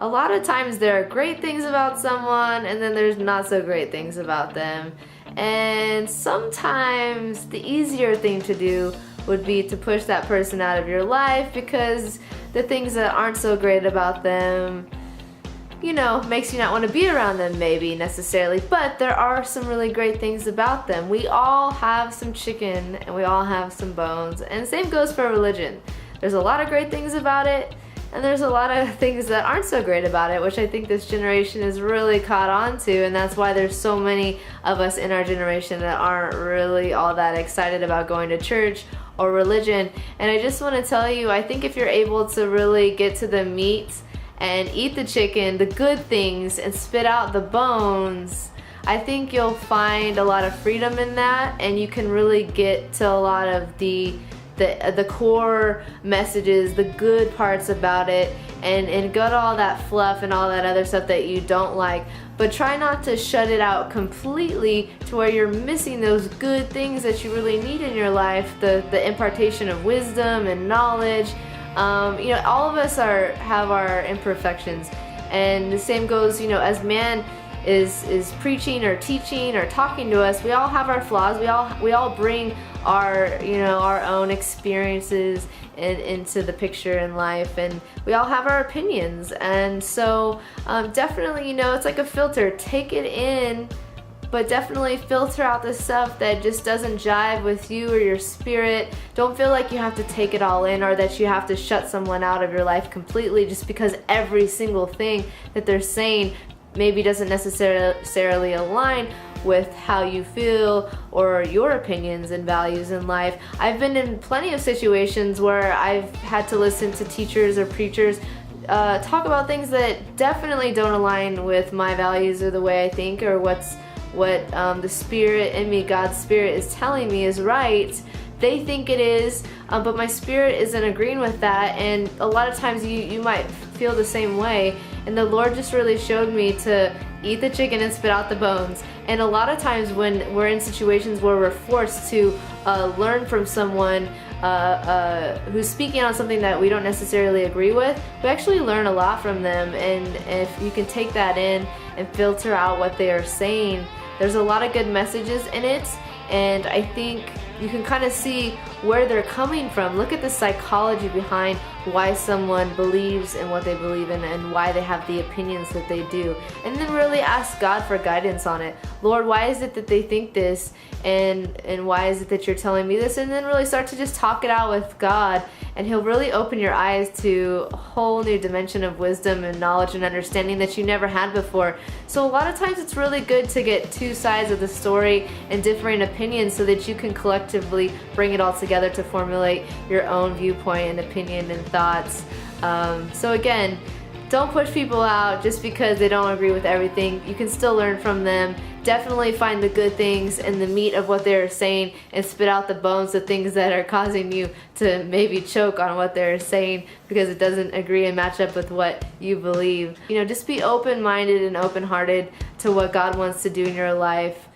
a lot of times there are great things about someone and then there's not so great things about them. And sometimes the easier thing to do would be to push that person out of your life because the things that aren't so great about them, you know, makes you not want to be around them maybe necessarily, but there are some really great things about them. We all have some chicken and we all have some bones, and same goes for religion. There's a lot of great things about it, and there's a lot of things that aren't so great about it, which I think this generation is really caught on to, and that's why there's so many of us in our generation that aren't really all that excited about going to church or religion. And I just want to tell you, I think if you're able to really get to the meat and eat the chicken, the good things, and spit out the bones, I think you'll find a lot of freedom in that, and you can really get to a lot of the core messages, the good parts about it, and go to all that fluff and all that other stuff that you don't like. But try not to shut it out completely to where you're missing those good things that you really need in your life, the impartation of wisdom and knowledge. You know, all of us have our imperfections, and the same goes, you know, as man is preaching or teaching or talking to us, we all have our flaws. We all bring our, you know, our own experiences into the picture in life, and we all have our opinions. And so definitely, you know, it's like a filter. Take it in, but definitely filter out the stuff that just doesn't jive with you or your spirit. Don't feel like you have to take it all in, or that you have to shut someone out of your life completely just because every single thing that they're saying maybe doesn't necessarily align with how you feel or your opinions and values in life. I've been in plenty of situations where I've had to listen to teachers or preachers talk about things that definitely don't align with my values or the way I think, or what the spirit in me, God's spirit, is telling me is right. They think it is, but my spirit isn't agreeing with that. And a lot of times you might feel the same way, and the Lord just really showed me to eat the chicken and spit out the bones. And a lot of times when we're in situations where we're forced to learn from someone who's speaking on something that we don't necessarily agree with, we actually learn a lot from them. And if you can take that in and filter out what they are saying, there's a lot of good messages in it, and I think you can kind of see where they're coming from. Look at the psychology behind why someone believes in what they believe in and why they have the opinions that they do. And then really ask God for guidance on it. Lord, why is it that they think this? And why is it that you're telling me this? And then really start to just talk it out with God, and He'll really open your eyes to a whole new dimension of wisdom and knowledge and understanding that you never had before. So a lot of times it's really good to get two sides of the story and differing opinions so that you can collectively bring it all together to formulate your own viewpoint and opinion and thoughts. So again, don't push people out just because they don't agree with everything. You can still learn from them. Definitely find the good things and the meat of what they're saying, and spit out the bones, the things that are causing you to maybe choke on what they're saying because it doesn't agree and match up with what you believe. You know, just be open-minded and open-hearted to what God wants to do in your life.